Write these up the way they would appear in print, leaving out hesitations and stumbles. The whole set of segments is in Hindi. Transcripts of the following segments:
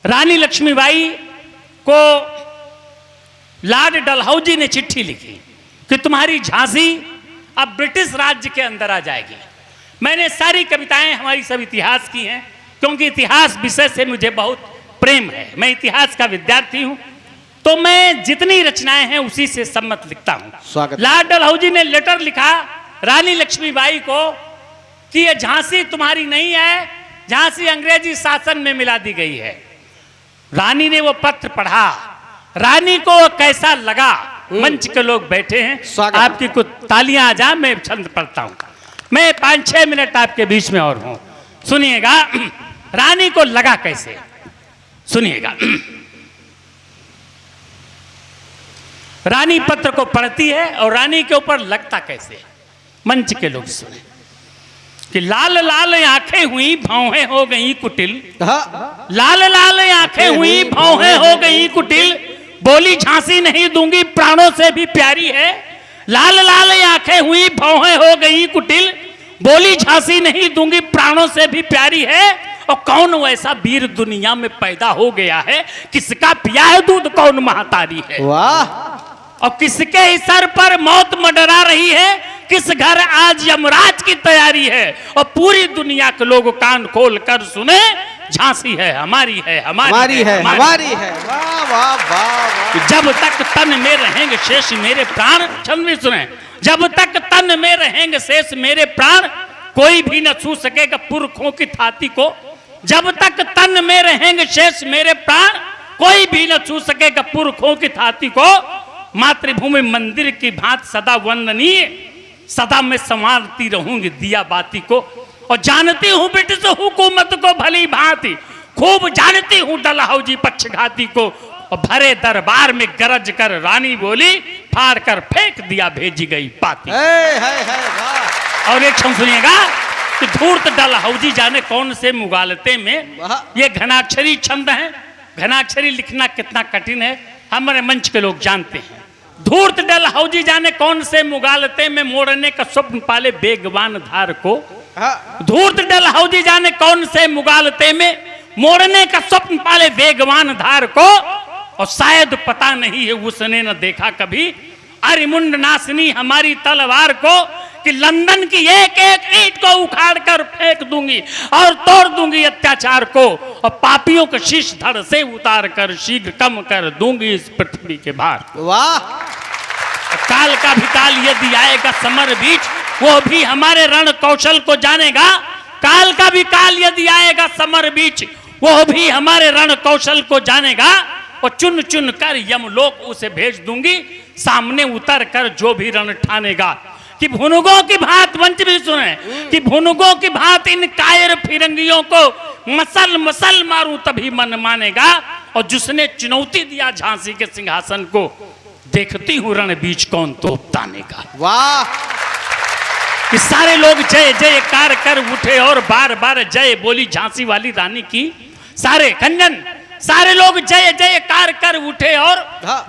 रानी लक्ष्मीबाई को लॉर्ड डलहौजी ने चिट्ठी लिखी कि तुम्हारी झांसी अब ब्रिटिश राज्य के अंदर आ जाएगी। मैंने सारी कविताएं हमारी सब इतिहास की हैं, क्योंकि इतिहास विषय से मुझे बहुत प्रेम है। मैं इतिहास का विद्यार्थी हूं, तो मैं जितनी रचनाएं हैं उसी से सम्मत लिखता हूं। लॉर्ड डलहौजी ने लेटर लिखा रानी लक्ष्मीबाई को कि यह झांसी तुम्हारी नहीं है, झांसी अंग्रेजी शासन में मिला दी गई है। रानी ने वो पत्र पढ़ा, रानी को वो कैसा लगा। मंच के लोग बैठे हैं, आपकी कुछ तालियां आ जाए, मैं छंद पढ़ता हूं। मैं 5-6 मिनट आपके बीच में और हूं, सुनिएगा रानी को लगा कैसे, सुनिएगा। रानी पत्र को पढ़ती है और रानी के ऊपर लगता कैसे, मंच के लोग सुने कि लाल लाल आंखें हुई भौहें हो गई कुटिल, लाल लाल आंखें हुई भौहें हो गई कुटिल, बोली झांसी नहीं दूंगी प्राणों से भी प्यारी है। लाल लाल आंखें हुई भौहें हो गई कुटिल, बोली झांसी नहीं दूंगी प्राणों से भी प्यारी है। और कौन वैसा वीर दुनिया में पैदा हो गया है, किसका पिया है दूध कौन महतारी है। वाह। और किसके सर पर मौत मंडरा रही है, किस घर आज यमराज की तैयारी है। और पूरी दुनिया के लोग कान खोल कर सुने, झांसी है हमारी है, हमारी है, हमारी है। वाह वाह वाह। जब तक तन में रहेंगे शेष मेरे प्राण, छंद भी सुने, जब तक तन में रहेंगे शेष मेरे प्राण, कोई भी न छू सकेगा पुरखों की छाती को। जब तक तन में रहेंगे शेष मेरे प्राण, कोई भी न छू सकेगा पुरखों की छाती को। मातृभूमि मंदिर की भांत सदा वंदनीय, सदा मैं संवारती रहूंगी दिया बाती को। और जानती हूं ब्रिटिश हुकूमत को भली भांति, खूब जानती हूं डलहौजी पक्षघाती को। और भरे दरबार में गरज कर रानी बोली, फाड़ कर फेंक दिया भेजी गई पाती। और एक क्षण सुनिएगा कि धूर्त डलहौजी जाने कौन से मुगालते में, ये घनाक्षरी छंद है। घनाक्षरी लिखना कितना कठिन है हमारे मंच के लोग जानते हैं। धूर्त डलहौजी जाने कौन से मुगालते में, मोड़ने का स्वप्न पाले बेगवान धार को। धूर्त डलहौजी जाने कौन से मुगालते में, मोड़ने का स्वप्न पाले बेगवान धार को। और शायद पता नहीं है उसने न देखा कभी अरिमुंड नासनी हमारी तलवार को, कि लंदन की एक एक ईंट को उखाड़ कर फेंक दूंगी और तोड़ दूंगी अत्याचार को। और पापियों के शीश धड़ से उतार कर शीघ्र कम कर दूंगी इस पृथ्वी के भार। वाह। काल का भी काल यदि आएगा समर बीच, वो भी हमारे रण कौशल को जानेगा। काल का भी काल यदि आएगा समर बीच, वो भी हमारे रण कौशल को जानेगा। और चुन चुन कर यमलोक उसे भेज दूंगी, सामने उतर कर जो भी रण ठानेगा। कि भुनुगों की भांत, मंच भी सुने, कि भुनुगों की भांत इन कायर फिरंगियों को मसल मसल मारूं तभी मन मानेगा। और जिसने चुनौती दिया झांसी के सिंहासन को, देखती हूं रण बीच कौन तोप तानेगा। वाह। कि सारे लोग जय जयकार कर उठे और बार बार जय बोली झांसी वाली रानी की। सारे खंजन सारे लोग जय जयकार कर उठे और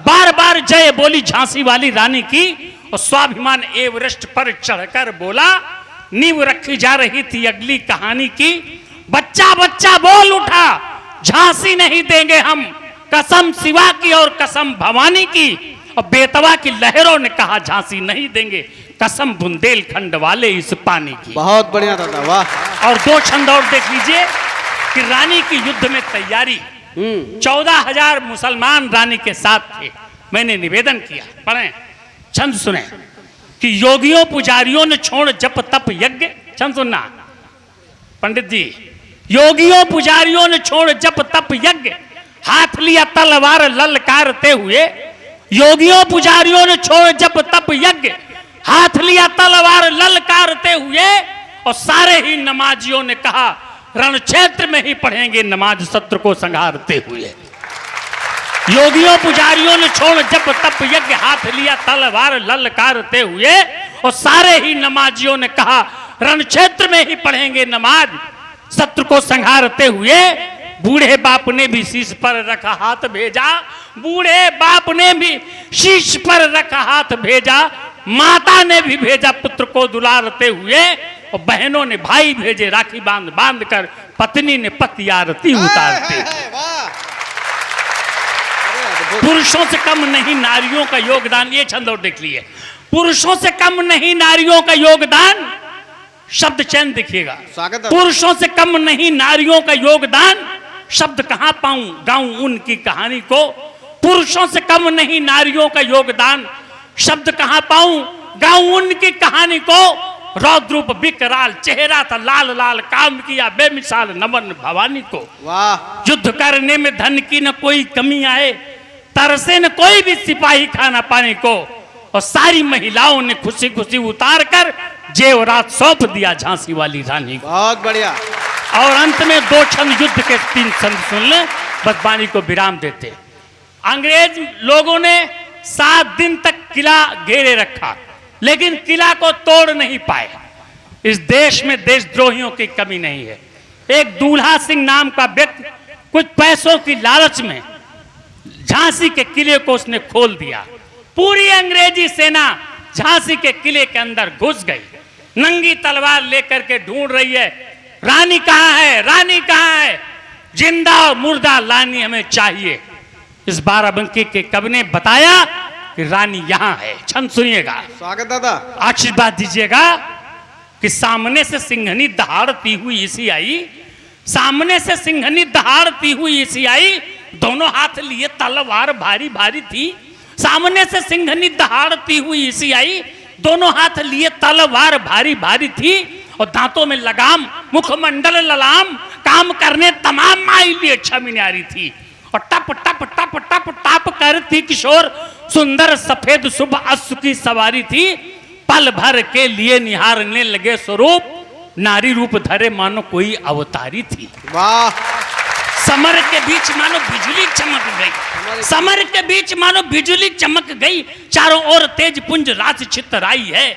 बार बार जय बोली झांसी वाली रानी की। और स्वाभिमान एवरेस्ट पर चढ़कर बोला, नींव रखी जा रही थी अगली कहानी की। बच्चा बच्चा बोल उठा, झांसी नहीं देंगे हम, कसम शिवा की और कसम भवानी की। और बेतवा की लहरों ने कहा झांसी नहीं देंगे, कसम बुंदेलखंड वाले इस पानी की। बहुत बढ़िया दादा, वाह। और 2 छंद और देख लीजिए कि रानी की युद्ध में तैयारी। 14,000 मुसलमान रानी के साथ थे। मैंने निवेदन किया, पढ़ें छंद सुने, कि योगियों पुजारियों ने छोड़ जप तप यज्ञ। छंद सुनना पंडित जी। योगियों पुजारियों ने छोड़ जप तप यज्ञ, हाथ लिया तलवार ललकारते हुए। योगियों पुजारियों ने छोड़ जप तप यज्ञ, हाथ लिया तलवार ललकारते हुए। और सारे ही नमाजियों ने कहा रण क्षेत्र में ही पढ़ेंगे नमाज शत्रु को संहारते हुए। योगियों पुजारियों ने छोड़ जप तप यज्ञ, हाथ लिया तलवार ललकारते हुए। और सारे ही नमाजियों ने कहा रण क्षेत्र में ही पढ़ेंगे नमाज शत्रु को संहारते हुए। बूढ़े बाप ने भी शीश पर रखा हाथ भेजा, बूढ़े बाप ने भी शीश पर रखा हाथ भेजा। माता ने भी भेजा पुत्र को दुलारते हुए। और बहनों ने भाई भेजे राखी बांध बांध कर, पत्नी ने पति आरती उतारते। पुरुषों से कम नहीं नारियों का योगदान, ये छंद और देख लिए, पुरुषों से कम नहीं नारियों का योगदान, शब्द चयन देखिएगा, पुरुषों से कम नहीं नारियों का योगदान, शब्द कहां पाऊं गाऊं उनकी कहानी को, पुरुषों से कम नहीं नारियों का योगदान, शब्द कहां पाऊं गाऊं उनकी कहानी को, रौद्रूप विकराल चेहरा था लाल लाल, काम किया बेमिसाल नमन भवानी को। वाह। युद्ध करने में धन की न कोई कमी आए, तरसे न कोई भी सिपाही खाना पाने को, और सारी महिलाओं ने खुशी खुशी उतार कर जेवरात सौंप दिया झांसी वाली रानी को। बहुत बढ़िया। और अंत में दो छंद युद्ध के 3 छंद सुन ले, बस वाणी को विराम देते। अंग्रेज लोगों ने 7 दिन तक किला घेरे रखा, लेकिन किला को तोड़ नहीं पाए। इस देश में देशद्रोहियों की कमी नहीं है। एक दूल्हा सिंह नाम का व्यक्ति कुछ पैसों की लालच में झांसी के किले को उसने खोल दिया। पूरी अंग्रेजी सेना झांसी के किले के अंदर घुस गई, नंगी तलवार लेकर के ढूंढ रही है, रानी कहां है, रानी कहां है, जिंदा और मुर्दा रानी हमें चाहिए। इस बाराबंकी के कवि ने बताया कि रानी यहां है। छंद सुनिएगा, स्वागत दादा, आशीर्वाद दीजिएगा कि सामने से सिंघनी दहाड़ती हुई इसी आई, सामने से सिंघनी दहाड़ती हुई इसी आई, दोनों हाथ लिए तलवार भारी भारी थी। सामने से सिंघनी दहाड़ती हुई इसी आई, दोनों हाथ लिए तलवार भारी भारी थी, और दांतों में लगाम मुखमंडल ललाम, काम करने तमाम आई लिए छमिनारी थी, और टप टप टप टप टप करती किशोर सुंदर सफेद शुभ अश्व की सवारी थी। पल भर के लिए निहारने लगे स्वरूप, नारी रूप धरे मानो कोई अवतारी थी। वाह। समर के बीच मानो बिजली चमक गई, समर के बीच मानो बिजली चमक गई, चारों ओर तेज पुंज राज चितराई है,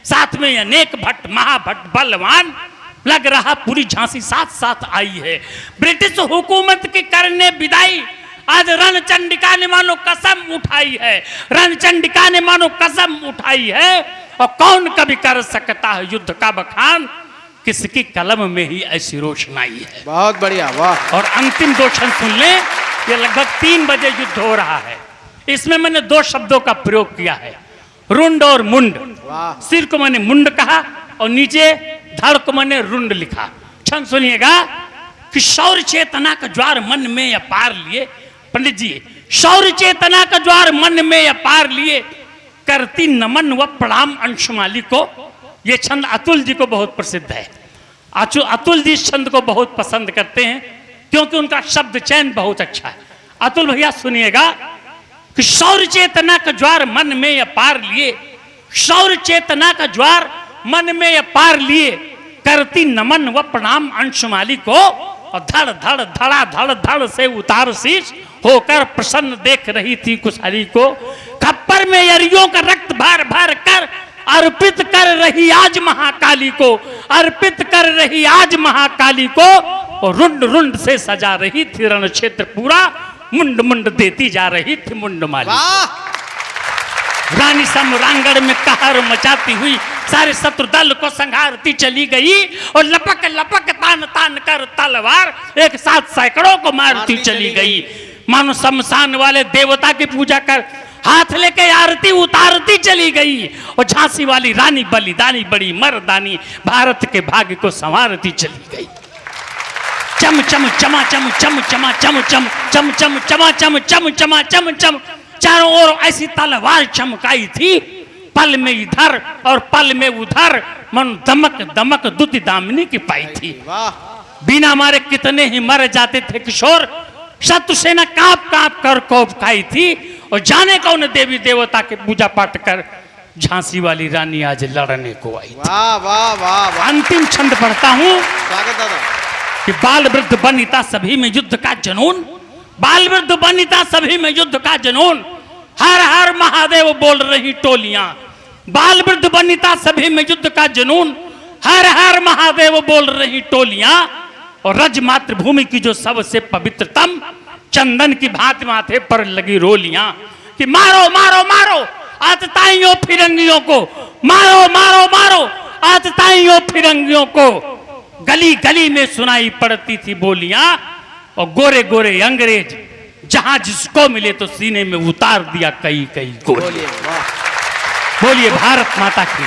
साथ में अनेक भट्ट महाभट्ट बलवान, लग रहा पूरी झांसी साथ साथ आई है। ब्रिटिश हुकूमत की करने विदाई, आज रणचंडिका ने मानो कसम उठाई है, रणचंडिका ने मानो कसम उठाई है, और कौन कभी कर सकता है युद्ध का बखान, किसकी कलम में ही ऐसी रोशनाई है। बहुत बढ़िया, वाह। और अंतिम 2 छंद सुन ले, ये लगभग 3 बजे युद्ध हो रहा है। इसमें मैंने 2 शब्दों का प्रयोग किया है, रुंड और मुंड। सिर को मैंने मुंड कहा और नीचे धड़ को मैंने रुंड लिखा। छंद सुनिएगा कि शौर्य चेतना का ज्वार मन में अपार लिए, पंडित जी, शौर्य चेतना का ज्वार मन में अपार लिए, करती नमन व प्रणाम अंशुमाली को। ये छंद अतुल जी को बहुत प्रसिद्ध है। अतुल जी इस छंद को बहुत पसंद करते हैं क्योंकि उनका शब्द चयन बहुत अच्छा है। अतुल भैया सुनिएगा कि शौर्य चेतना का ज्वार मन में अपार लिए, शौर्य चेतना का ज्वार मन में अपार लिए, करती नमन व प्रणाम अंशुमाली को, और धड़ धड़ धड़ा धड़ धड़ से उतार शीश होकर प्रसन्न देख रही थी कुशाली को। खप्पर में यरियों का रक्त भर भर कर अर्पित कर रही आज महाकाली को, अर्पित कर रही आज महाकाली को, और रुंड रुंड से सजा रही थी रण क्षेत्र पूरा, मुंड मुंड देती जा रही थी मुंड माली। रानी सम्रांगण में कहर मचाती हुई सारे शत्रु दल को संहारती चली गई, और लपक लपक तान तान कर तलवार एक साथ सैकड़ों को मारती चली गई। मानो शमशान वाले देवता की पूजा कर हाथ लेके आरती उतारती चली गई, और झांसी वाली रानी बलिदानी बड़ी मर्दानी भारत के भाग्य को संवारती चली गई। चम चम चमा चम चम चमा चम चम चम चम चमा चम चम चमा चम चम, चारों ओर ऐसी तलवार चमकाई थी, पल में इधर और पल में उधर, मन दमक दमक दुति दामिनी की पाई थी। बिना मारे कितने ही मर जाते थे किशोर, शत्रु सेना कांप कांप कर कोप खाई थी, और जाने कौन देवी देवता के पूजा पाठ कर झांसी वाली रानी आज लड़ने को आई। वाह वाह वाह। अंतिम छंद पढ़ता हूँ कि बाल वृद्ध वनिता सभी में युद्ध का जनून, बाल वृद्ध वनिता सभी में युद्ध का जनून, हर हर महादेव बोल रही टोलियां, बाल वृद्ध वनिता सभी में युद्ध का जनून, हर हर महादेव बोल रही टोलियां, और रज मातृभूमि की जो सबसे पवित्रतम चंदन की भांति माथे पर लगी रोलियां, कि मारो मारो मारो आतताइयों फिरंगियों को, मारो मारो मारो आतताइयों फिरंगियों को गली गली में सुनाई पड़ती थी बोलियां, और गोरे गोरे अंग्रेज जहां जिसको मिले तो सीने में उतार दिया कई कई गोली। बोलिए भारत माता की।